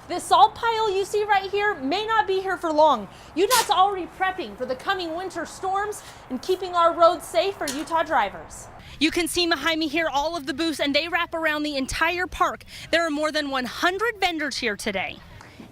This salt pile you see right here may not be here for long. UDOT's already prepping for the coming winter storms and keeping our roads safe for Utah drivers. You can see behind me here all of the booths, and they wrap around the entire park. There are more than 100 vendors here today.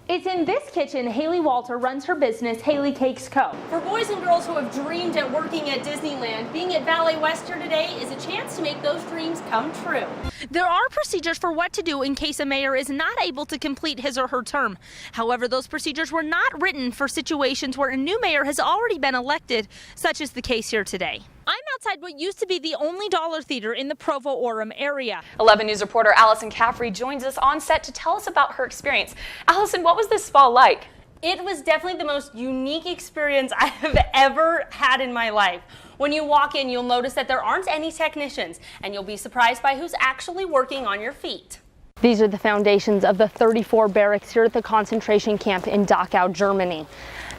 It's in this kitchen Haley Walter runs her business, Haley Cakes Co. For boys and girls who have dreamed at working at Disneyland, being at Valley West here today is a chance to make those dreams come true. There are procedures for what to do in case a mayor is not able to complete his or her term. However, those procedures were not written for situations where a new mayor has already been elected, such as the case here today. I'm outside what used to be the only dollar theater in the Provo-Orem area. 11 News reporter Alyson Caffrey joins us on set to tell us about her experience. Alyson, what was this spa like? It was definitely the most unique experience I have ever had in my life. When you walk in, you'll notice that there aren't any technicians, and you'll be surprised by who's actually working on your feet. These are the foundations of the 34 barracks here at the concentration camp in Dachau, Germany.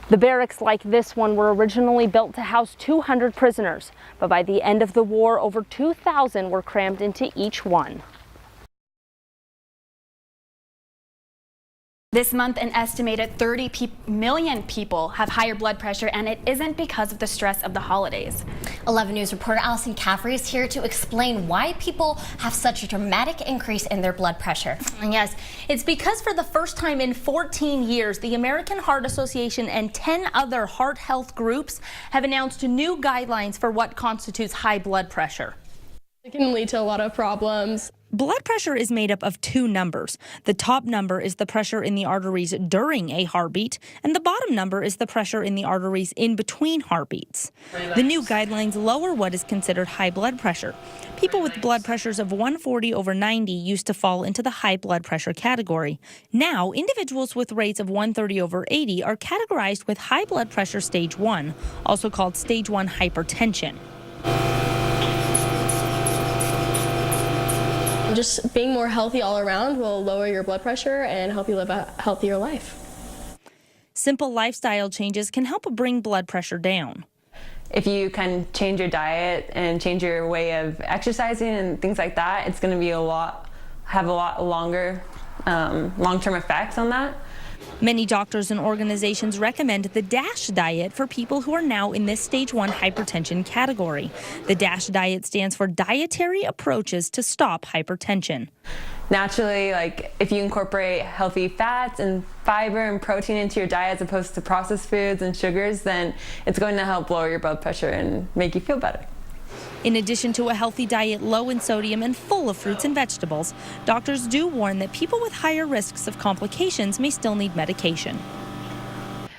The barracks like this one were originally built to house 200 prisoners, but by the end of the war, over 2,000 were crammed into each one. This month, an estimated 30 million people have higher blood pressure, and it isn't because of the stress of the holidays. 11 News reporter Alyson Caffrey is here to explain why people have such a dramatic increase in their blood pressure. And yes, it's because for the first time in 14 years, the American Heart Association and 10 other heart health groups have announced new guidelines for what constitutes high blood pressure. It can lead to a lot of problems. Blood pressure is made up of two numbers. The top number is the pressure in the arteries during a heartbeat, and the bottom number is the pressure in the arteries in between heartbeats. The new guidelines lower what is considered high blood pressure. People with blood pressures of 140/90 used to fall into the high blood pressure category. Now, individuals with rates of 130/80 are categorized with high blood pressure stage 1, also called stage 1 hypertension. Just being more healthy all around will lower your blood pressure and help you live a healthier life. Simple lifestyle changes can help bring blood pressure down. If you can change your diet and change your way of exercising and things like that, it's going to be have a lot longer long-term effects on that. Many doctors and organizations recommend the DASH diet for people who are now in this stage 1 hypertension category. The DASH diet stands for Dietary Approaches to Stop Hypertension. Naturally, like if you incorporate healthy fats and fiber and protein into your diet as opposed to processed foods and sugars, then it's going to help lower your blood pressure and make you feel better. In addition to a healthy diet low in sodium and full of fruits and vegetables, doctors do warn that people with higher risks of complications may still need medication.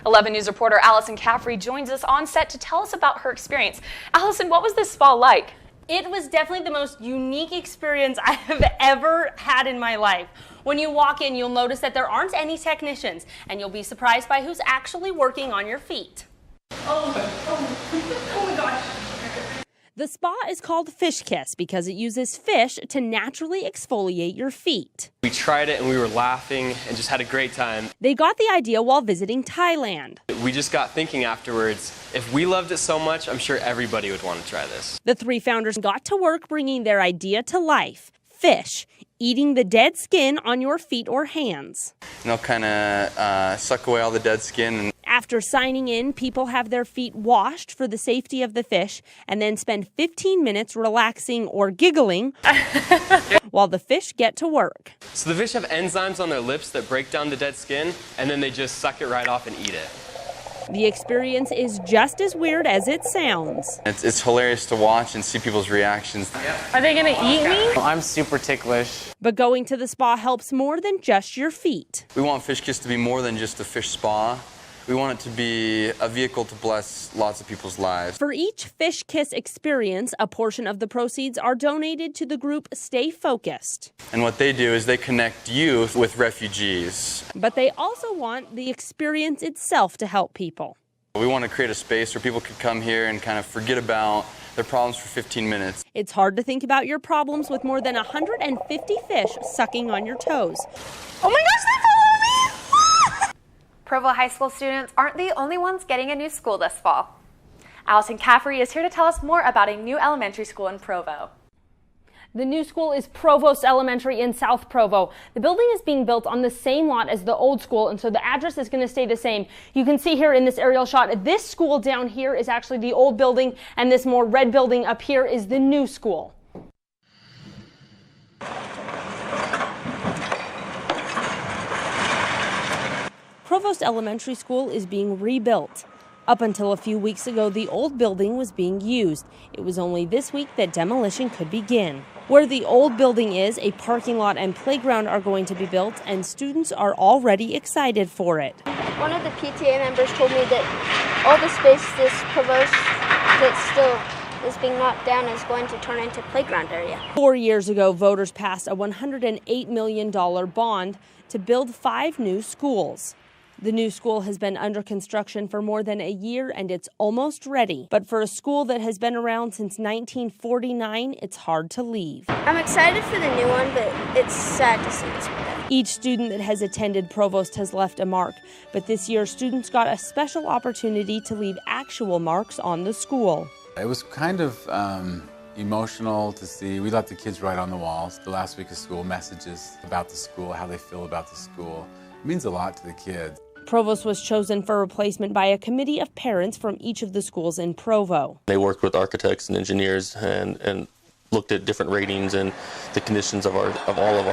11 News reporter Alyson Caffrey joins us on set to tell us about her experience. Alyson, what was this spa like? It was definitely the most unique experience I have ever had in my life. When you walk in, you'll notice that there aren't any technicians, and you'll be surprised by who's actually working on your feet. Oh my gosh. The spa is called Fish Kiss because it uses fish to naturally exfoliate your feet. We tried it and we were laughing and just had a great time. They got the idea while visiting Thailand. We just got thinking afterwards, if we loved it so much, I'm sure everybody would want to try this. The three founders got to work bringing their idea to life. Fish, eating the dead skin on your feet or hands. And they'll kind of suck away all the dead skin. After signing in, people have their feet washed for the safety of the fish and then spend 15 minutes relaxing or giggling while the fish get to work. So the fish have enzymes on their lips that break down the dead skin, and then they just suck it right off and eat it. The experience is just as weird as it sounds. It's hilarious to watch and see people's reactions. Are they going to eat me? I'm super ticklish. But going to the spa helps more than just your feet. We want Fish Kiss to be more than just a fish spa. We want it to be a vehicle to bless lots of people's lives. For each Fish Kiss experience, a portion of the proceeds are donated to the group Stay Focused. And what they do is they connect youth with refugees. But they also want the experience itself to help people. We want to create a space where people could come here and kind of forget about their problems for 15 minutes. It's hard to think about your problems with more than 150 fish sucking on your toes. Oh my gosh, they follow me! Provo High School students aren't the only ones getting a new school this fall. Alyson Caffrey is here to tell us more about a new elementary school in Provo. The new school is Provost Elementary in South Provo. The building is being built on the same lot as the old school, and so the address is going to stay the same. You can see here in this aerial shot, this school down here is actually the old building, and this more red building up here is the new school. Provost Elementary School is being rebuilt. Up until a few weeks ago, the old building was being used. It was only this week that demolition could begin. Where the old building is, a parking lot and playground are going to be built, and students are already excited for it. One of the PTA members told me that all the space this provost that still is being knocked down is going to turn into playground area. 4 years ago, voters passed a $108 million bond to build 5 new schools. The new school has been under construction for more than a year and it's almost ready. But for a school that has been around since 1949, it's hard to leave. I'm excited for the new one, but it's sad to see this one. Each student that has attended Provost has left a mark, but this year students got a special opportunity to leave actual marks on the school. It was kind of emotional to see. We let the kids write on the walls the last week of school, messages about the school, how they feel about the school. It means a lot to the kids. Provost was chosen for replacement by a committee of parents from each of the schools in Provo. They worked with architects and engineers and looked at different ratings and the conditions of all of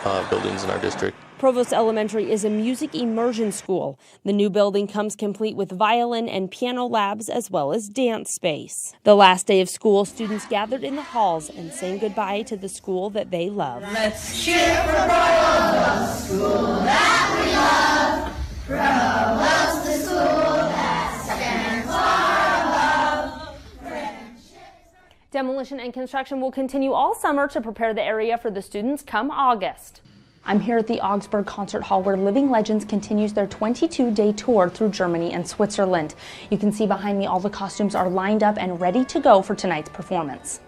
our buildings in our district. Provost Elementary is a music immersion school. The new building comes complete with violin and piano labs as well as dance space. The last day of school, students gathered in the halls and sang goodbye to the school that they love. Let's cheer for Provo, the school that we love. Provo's the school that stands far above. Demolition and construction will continue all summer to prepare the area for the students come August. I'm here at the Augsburg Concert Hall where Living Legends continues their 22-day tour through Germany and Switzerland. You can see behind me all the costumes are lined up and ready to go for tonight's performance.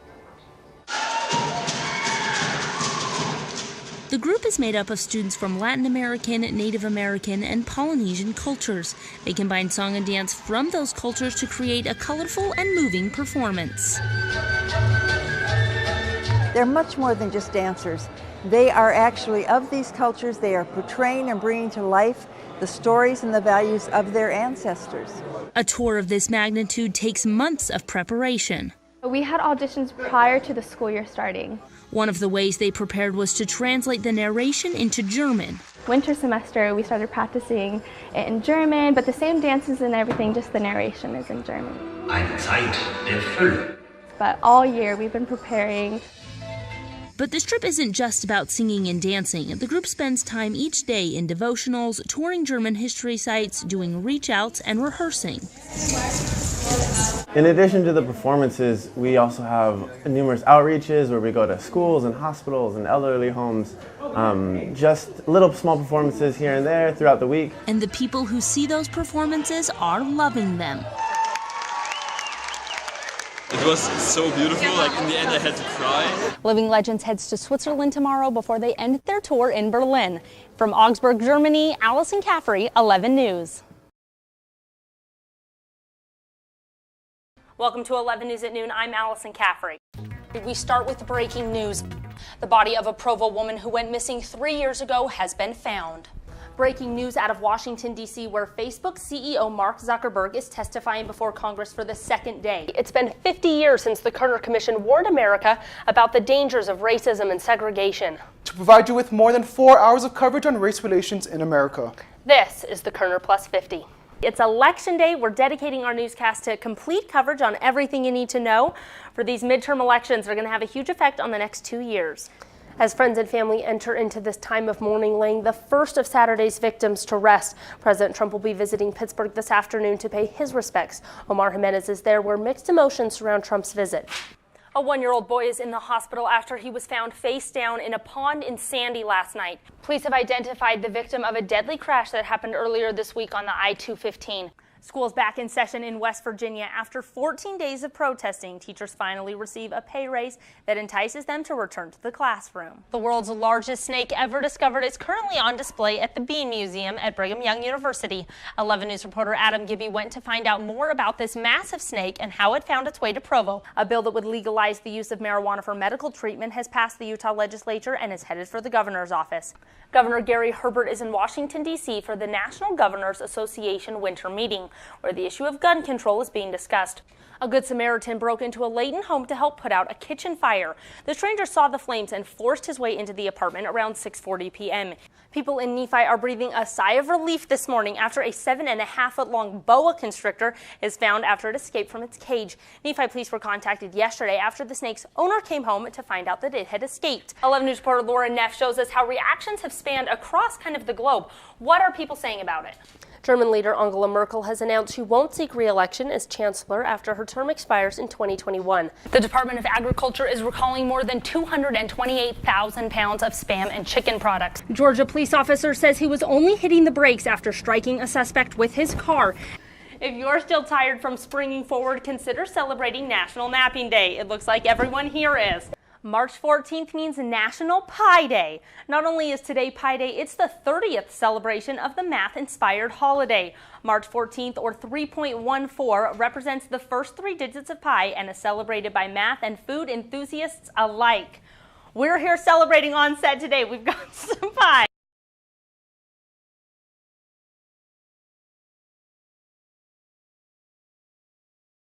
The group is made up of students from Latin American, Native American, and Polynesian cultures. They combine song and dance from those cultures to create a colorful and moving performance. They're much more than just dancers. They are actually of these cultures. They are portraying and bringing to life the stories and the values of their ancestors. A tour of this magnitude takes months of preparation. We had auditions prior to the school year starting. One of the ways they prepared was to translate the narration into German. Winter semester, we started practicing it in German, but the same dances and everything, just the narration is in German. Eine Zeit der Fülle. But all year we've been preparing. But this trip isn't just about singing and dancing. The group spends time each day in devotionals, touring German history sites, doing reach-outs, and rehearsing. In addition to the performances, we also have numerous outreaches where we go to schools and hospitals and elderly homes. Just little small performances here and there throughout the week. And the people who see those performances are loving them. It was so beautiful, like in the end I had to cry. Living Legends heads to Switzerland tomorrow before they end their tour in Berlin. From Augsburg, Germany, Alyson Caffrey, 11 News. Welcome to 11 News at Noon. I'm Alyson Caffrey. We start with breaking news. The body of a Provo woman who went missing 3 years ago has been found. Breaking news out of Washington, D.C., where Facebook CEO Mark Zuckerberg is testifying before Congress for the second day. It's been 50 years since the Kerner Commission warned America about the dangers of racism and segregation. To provide you with more than 4 hours of coverage on race relations in America. This is the Kerner Plus 50. It's Election Day. We're dedicating our newscast to complete coverage on everything you need to know. For these midterm elections, they're going to have a huge effect on the next 2 years. As friends and family enter into this time of mourning, laying the first of Saturday's victims to rest, President Trump will be visiting Pittsburgh this afternoon to pay his respects. Omar Jimenez is there where mixed emotions surround Trump's visit. A 1-year-old boy is in the hospital after he was found face down in a pond in Sandy last night. Police have identified the victim of a deadly crash that happened earlier this week on the I-215. School's back in session in West Virginia. After 14 days of protesting, teachers finally receive a pay raise that entices them to return to the classroom. The world's largest snake ever discovered is currently on display at the Bean Museum at Brigham Young University. 11 News reporter Adam Gibby went to find out more about this massive snake and how it found its way to Provo. A bill that would legalize the use of marijuana for medical treatment has passed the Utah legislature and is headed for the governor's office. Governor Gary Herbert is in Washington, D.C. for the National Governors Association winter meeting, where the issue of gun control is being discussed. A Good Samaritan broke into a Layton home to help put out a kitchen fire. The stranger saw the flames and forced his way into the apartment around 6:40 p.m. People in Nephi are breathing a sigh of relief this morning after a 7.5-foot-long boa constrictor is found after it escaped from its cage. Nephi police were contacted yesterday after the snake's owner came home to find out that it had escaped. 11 News reporter Laura Neff shows us how reactions have spanned across kind of the globe. What are people saying about it? German leader Angela Merkel has announced she won't seek re-election as chancellor after her term expires in 2021. The Department of Agriculture is recalling more than 228,000 pounds of Spam and chicken products. Georgia police officer says he was only hitting the brakes after striking a suspect with his car. If you're still tired from springing forward, consider celebrating National Napping Day. It looks like everyone here is. March 14th means National Pie Day. Not only is today Pie Day, it's the 30th celebration of the math-inspired holiday. March 14th, or 3.14, represents the first 3 digits of pi and is celebrated by math and food enthusiasts alike. We're here celebrating on set today. We've got some pie.